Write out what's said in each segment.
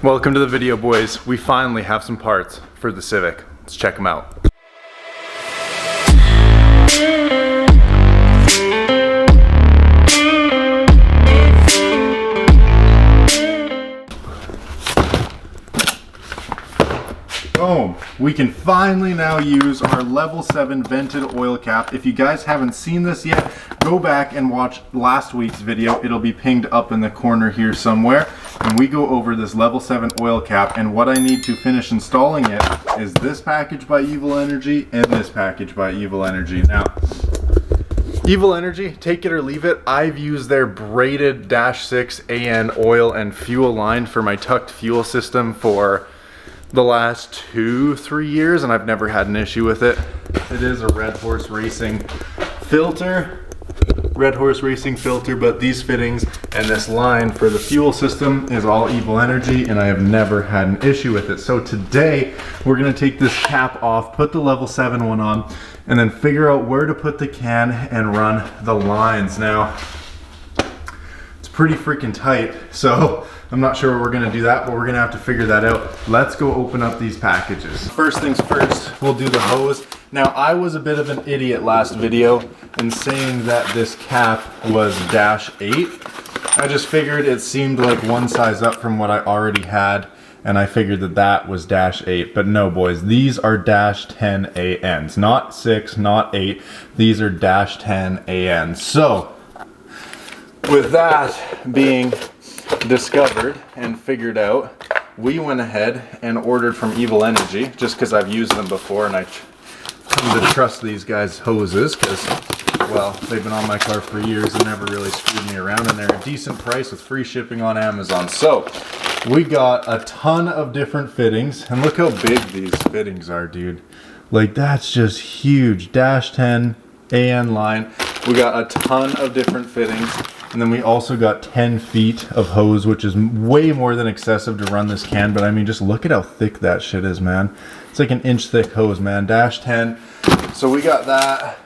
Welcome to the video, boys. We finally have some parts for the Civic. Let's check them out. Boom! We can finally now use our level 7 vented oil cap. If you guys haven't seen this yet, go back and watch last week's video. It'll be pinged up in the corner here somewhere. And we go over this level 7 oil cap, and what I need to finish installing it is this package by Evil Energy and this package by Evil Energy. Now, Evil Energy, take it or leave it. I've used their braided -6 AN oil and fuel line for my tucked fuel system for the last 2-3 years, and I've never had an issue with it. It is a Red Horse Racing filter. But these fittings and this line for the fuel system is all Evil Energy, and I have never had an issue with it. So today we're gonna take this cap off, put the level 7 one on, and then figure out where to put the can and run the lines. Now, it's pretty freaking tight, so I'm not sure we're gonna do that, but we're gonna have to figure that out. Let's go open up these packages. First things first, we'll do the hose. Now, I was a bit of an idiot last video in saying that this cap was -8. I just figured it seemed like one size up from what I already had, and I figured that that was -8. But no, boys, these are -10 ANs. Not 6, not 8. These are -10 ANs. So, with that being discovered and figured out, we went ahead and ordered from Evil Energy, just because I've used them before and I come to trust these guys' hoses, because, well, they've been on my car for years and never really screwed me around, and they're a decent price with free shipping on Amazon. So we got a ton of different fittings, and look how big these fittings are, dude. Like, that's just huge. -10 AN line. We got a ton of different fittings. And then we also got 10 feet of hose, which is way more than excessive to run this can. But I mean, just look at how thick that shit is, man. It's like an inch thick hose, man. -10. So we got that.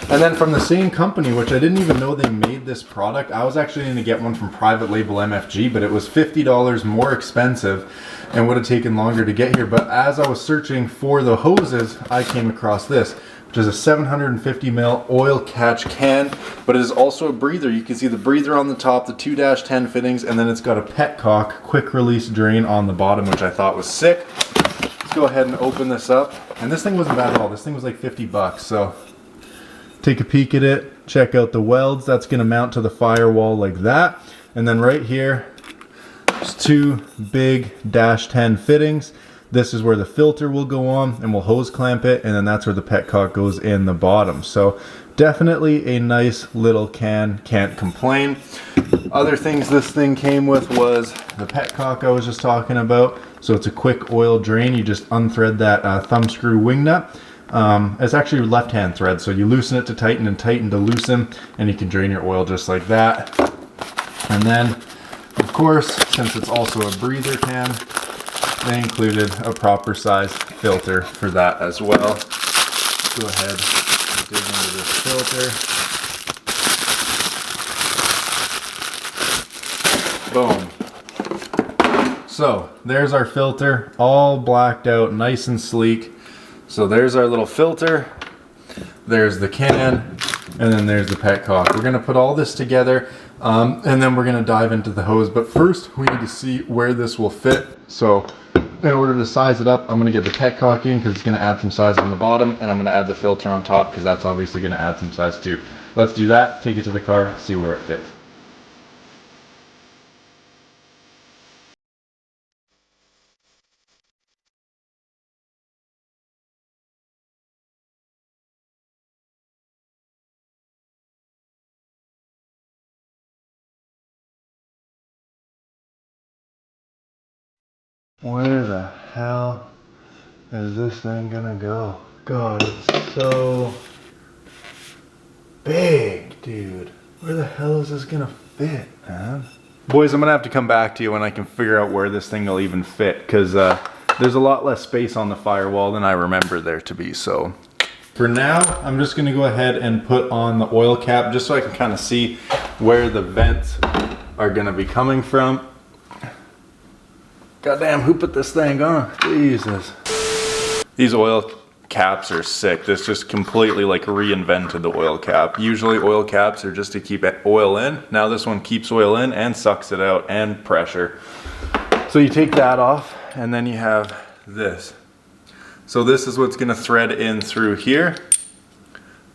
And then from the same company, which I didn't even know they made this product. I was actually going to get one from private label MFG, but it was $50 more expensive and would have taken longer to get here. But as I was searching for the hoses, I came across this, which is a 750 ml oil catch can, but it is also a breather. You can see the breather on the top, the 2-10 fittings, and then it's got a petcock quick release drain on the bottom, which I thought was sick. Let's go ahead and open this up. And this thing wasn't bad at all. This thing was like 50 bucks. So take a peek at it, check out the welds. That's gonna mount to the firewall like that. And then right here, there's 2 big -10 fittings. This is where the filter will go on, and we'll hose clamp it, and then that's where the petcock goes in the bottom. So definitely a nice little can, can't complain. Other things this thing came with was the petcock I was just talking about. So it's a quick oil drain. You just unthread that thumb screw wing nut. It's actually left-hand thread, so you loosen it to tighten and tighten to loosen, and you can drain your oil just like that. And then, of course, since it's also a breather can, they included a proper size filter for that as well. Go ahead and dig into this filter. Boom. So there's our filter, all blacked out, nice and sleek. So there's our little filter, there's the can, and then there's the petcock. We're gonna put all this together, and then we're gonna dive into the hose. But first, we need to see where this will fit. So in order to size it up, I'm gonna get the petcock in because it's gonna add some size on the bottom, and I'm gonna add the filter on top because that's obviously gonna add some size too. Let's do that, take it to the car, see where it fits. Where the hell is this thing gonna go? God, it's so big, dude. Where the hell is this gonna fit, man? Boys, I'm gonna have to come back to you when I can figure out where this thing will even fit, because there's a lot less space on the firewall than I remember there to be. So for now, I'm just gonna go ahead and put on the oil cap just so I can kind of see where the vents are gonna be coming from. Goddamn, who put this thing on? Jesus. These oil caps are sick. This just completely like reinvented the oil cap. Usually oil caps are just to keep oil in. Now this one keeps oil in and sucks it out, and pressure. So you take that off and then you have this. So this is what's gonna thread in through here.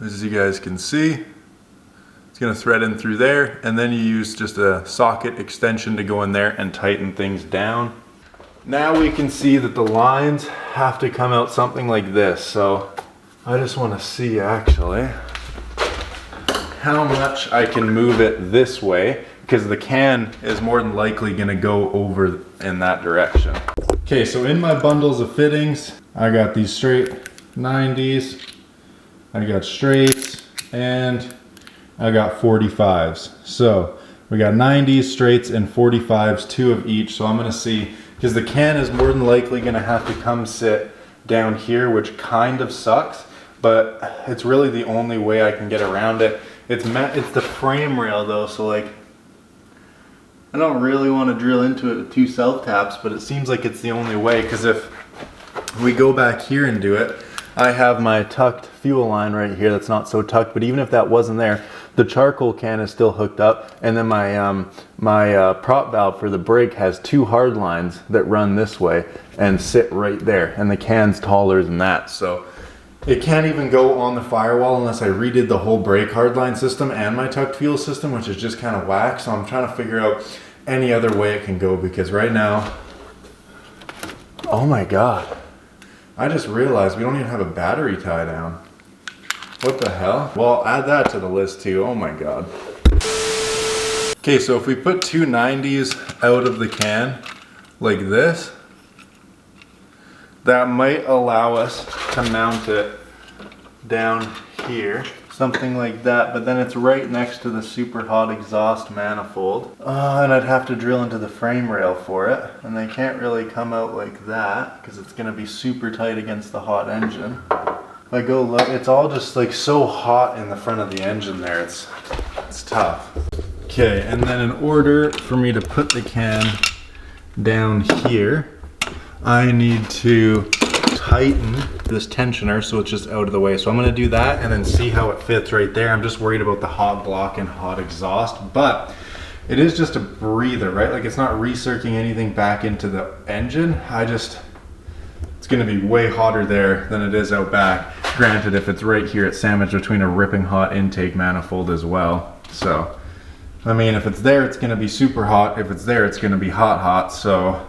As you guys can see, it's gonna thread in through there, and then you use just a socket extension to go in there and tighten things down. Now we can see that the lines have to come out something like this. So I just wanna see actually how much I can move it this way, because the can is more than likely gonna go over in that direction. Okay, so in my bundles of fittings, I got these straight 90s, I got straights, and I got 45s. So we got 90s, straights, and 45s, 2 of each. So I'm gonna see, because the can is more than likely gonna have to come sit down here, which kind of sucks, but it's really the only way I can get around it. It's the frame rail though, so like, I don't really want to drill into it with 2 self-taps, but it seems like it's the only way, because if we go back here and do it, I have my tucked fuel line right here that's not so tucked, but even if that wasn't there, the charcoal can is still hooked up, and then my prop valve for the brake has 2 hard lines that run this way and sit right there, and the can's taller than that, so it can't even go on the firewall unless I redid the whole brake hardline system and my tucked fuel system, which is just kind of whack. So I'm trying to figure out any other way it can go, because right now, oh my God, I just realized we don't even have a battery tie down. What the hell? Well, add that to the list too. Oh my God. Okay, so if we put 2 90s out of the can like this, that might allow us to mount it down here, something like that, but then it's right next to the super hot exhaust manifold. And I'd have to drill into the frame rail for it, and they can't really come out like that because it's gonna be super tight against the hot engine. If I go low, it's all just like so hot in the front of the engine there, it's tough. Okay, and then in order for me to put the can down here, I need to tighten this tensioner so it's just out of the way. So I'm gonna do that and then see how it fits right there. I'm just worried about the hot block and hot exhaust, but it is just a breather, right? Like it's not recirculating anything back into the engine. It's gonna be way hotter there than it is out back. Granted, if it's right here, it's sandwiched between a ripping hot intake manifold as well. So, I mean, if it's there, it's gonna be super hot. If it's there, it's gonna be hot. So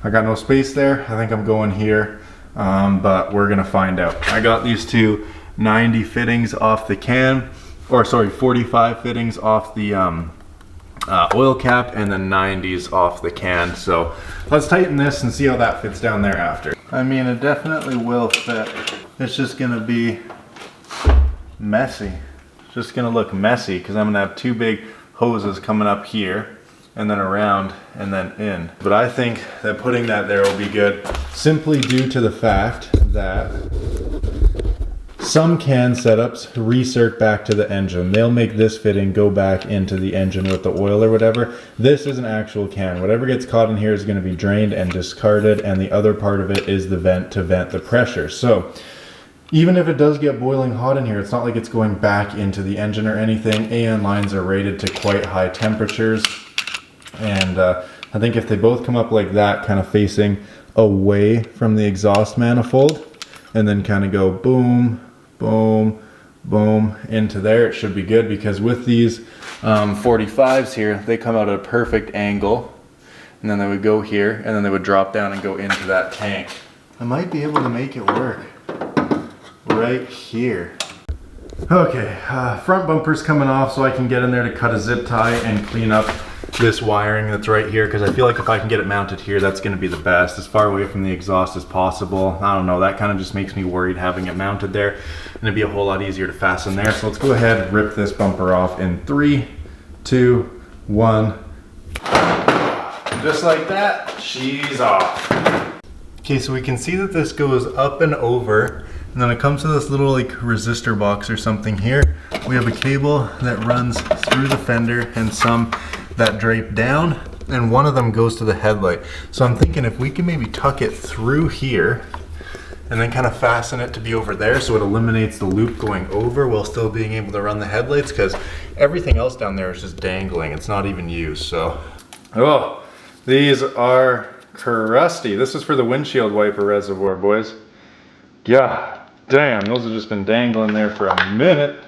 I got no space there. I think I'm going here, but we're gonna find out. I got these 2 90 fittings off the can, or sorry, 45 fittings off the oil cap, and then 90s off the can. So let's tighten this and see how that fits down there after. I mean, it definitely will fit. It's just gonna be messy. It's just gonna look messy because I'm gonna have 2 big hoses coming up here and then around and then in. But I think that putting that there will be good, simply due to the fact that some can setups recirc back to the engine. They'll make this fitting go back into the engine with the oil or whatever. This is an actual can. Whatever gets caught in here is gonna be drained and discarded, and the other part of it is the vent to vent the pressure. So even if it does get boiling hot in here, it's not like it's going back into the engine or anything. AN lines are rated to quite high temperatures. And I think if they both come up like that, kind of facing away from the exhaust manifold, and then kind of go boom, boom, boom into there, it should be good, because with these 45s here, they come out at a perfect angle, and then they would go here, and then they would drop down and go into that tank. I might be able to make it work right here. Okay, front bumper's coming off, so I can get in there to cut a zip tie and clean up this wiring that's right here, because I feel like if I can get it mounted here, that's going to be the best, as far away from the exhaust as possible. I don't know, that kind of just makes me worried having it mounted there, and it'd be a whole lot easier to fasten there. So let's go ahead and rip this bumper off in 3, 2, 1. Just like that, she's off. Okay, so we can see that this goes up and over, and then it comes to this little like resistor box or something here. We have a cable that runs through the fender and some that drape down, and one of them goes to the headlight. So I'm thinking if we can maybe tuck it through here and then kind of fasten it to be over there so it eliminates the loop going over while still being able to run the headlights, because everything else down there is just dangling. It's not even used, so. Oh, these are crusty. This is for the windshield wiper reservoir, boys. God damn, those have just been dangling there for a minute.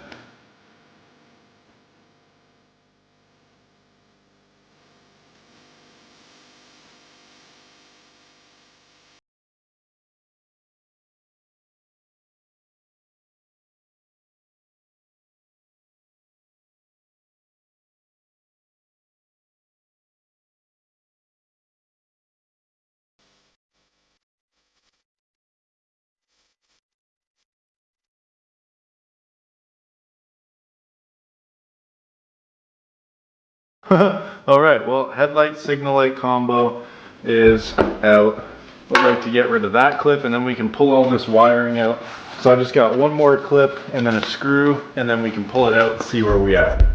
All right, well, headlight signal light combo is out. I'd like to get rid of that clip, and then we can pull all this wiring out. So I just got one more clip and then a screw, and then we can pull it out and see where we at.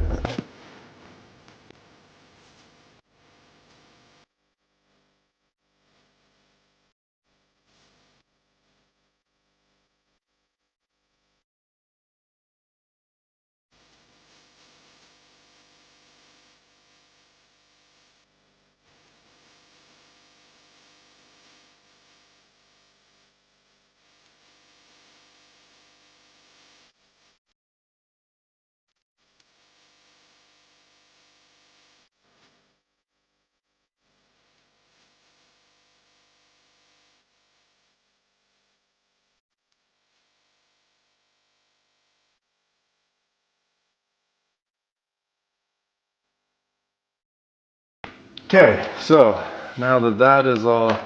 Okay, so now that that is all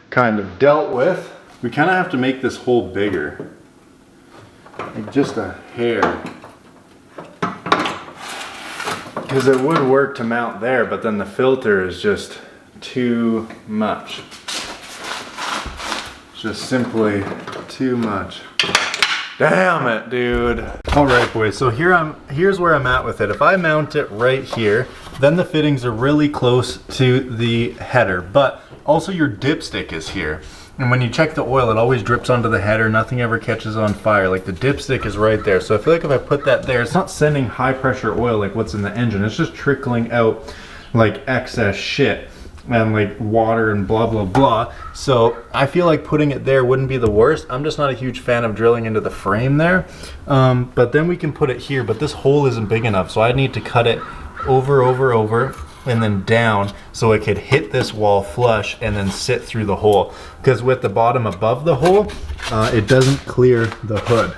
kind of dealt with, we kind of have to make this hole bigger, like just a hair, because it would work to mount there, but then the filter is just too much. It's just simply too much. Damn it, dude. All right, boys, so here's where I'm at with it. If I mount it right here, then the fittings are really close to the header, but also your dipstick is here. And when you check the oil, it always drips onto the header. Nothing ever catches on fire. Like the dipstick is right there. So I feel like if I put that there, it's not sending high pressure oil like what's in the engine. It's just trickling out like excess shit and like water and blah blah blah. So I feel like putting it there wouldn't be the worst. I'm just not a huge fan of drilling into the frame there, but then we can put it here, but this hole isn't big enough, so I need to cut it over and then down so it could hit this wall flush and then sit through the hole, because with the bottom above the hole it doesn't clear the hood.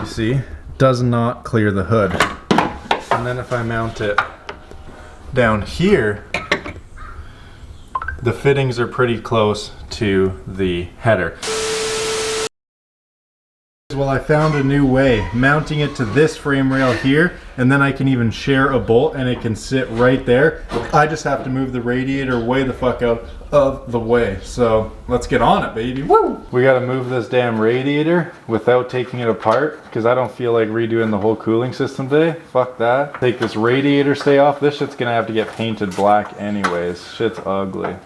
You see, does not clear the hood. And then if I mount it down here, the fittings are pretty close to the header. Well, I found a new way, mounting it to this frame rail here, and then I can even share a bolt and it can sit right there. I just have to move the radiator way the fuck out of the way. So let's get on it, baby. Woo! We gotta move this damn radiator without taking it apart, because I don't feel like redoing the whole cooling system today. Fuck that. Take this radiator stay off. This shit's gonna have to get painted black anyways. Shit's ugly.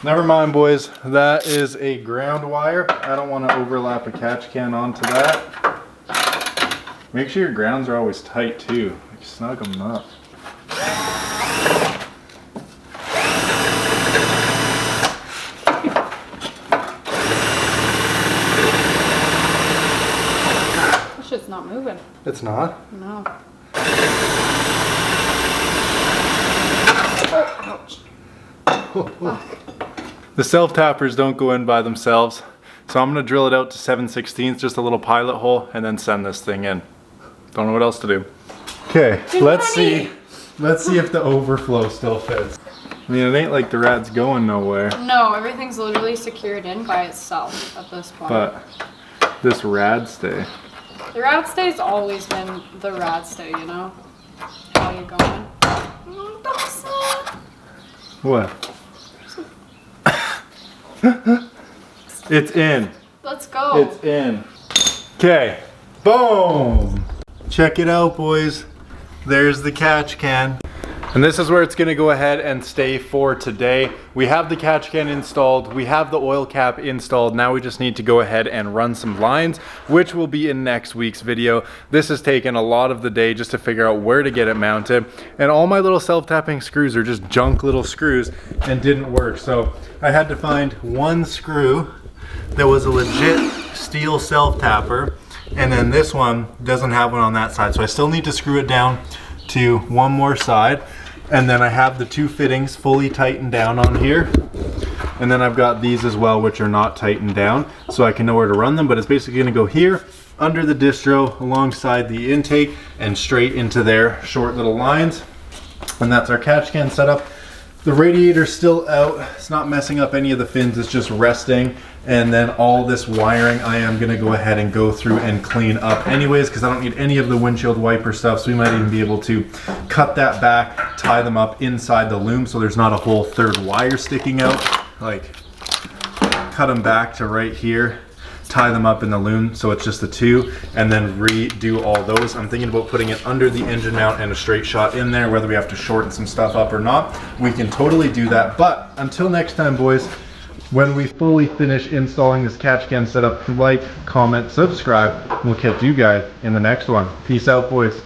Never mind, boys. That is a ground wire. I don't want to overlap a catch can onto that. Make sure your grounds are always tight too. Like, snug them up. This shit's not moving. It's not? No. Oh, ouch. The self-tappers don't go in by themselves, so I'm going to drill it out to 7/16, just a little pilot hole, and then send this thing in. Don't know what else to do. Okay, let's see if the overflow still fits. I mean, it ain't like the rad's going nowhere. No, everything's literally secured in by itself at this point. But this rad stay. The rad stay's always been the rad stay, you know? How you going? What? It's in. Let's go. It's in. Okay. Boom. Check it out, boys. There's the catch can. And this is where it's gonna go ahead and stay for today. We have the catch can installed, we have the oil cap installed. Now we just need to go ahead and run some lines, which will be in next week's video. This has taken a lot of the day just to figure out where to get it mounted. And all my little self-tapping screws are just junk little screws and didn't work. So I had to find one screw that was a legit steel self-tapper. And then this one doesn't have one on that side. So I still need to screw it down to one more side. And then I have the two fittings fully tightened down on here. And then I've got these as well, which are not tightened down, so I can know where to run them. But it's basically gonna go here, under the distro, alongside the intake, and straight into their short little lines. And that's our catch can setup. The radiator's still out. It's not messing up any of the fins, it's just resting. And then all this wiring I am gonna go ahead and go through and clean up anyways, because I don't need any of the windshield wiper stuff, so we might even be able to cut that back, tie them up inside the loom so there's not a whole third wire sticking out. Like, cut them back to right here, tie them up in the loom so it's just the two, and then redo all those. I'm thinking about putting it under the engine mount and a straight shot in there. Whether we have to shorten some stuff up or not, we can totally do that. But until next time, boys, when we fully finish installing this catch can setup, like, comment, subscribe, and we'll catch you guys in the next one. Peace out, boys.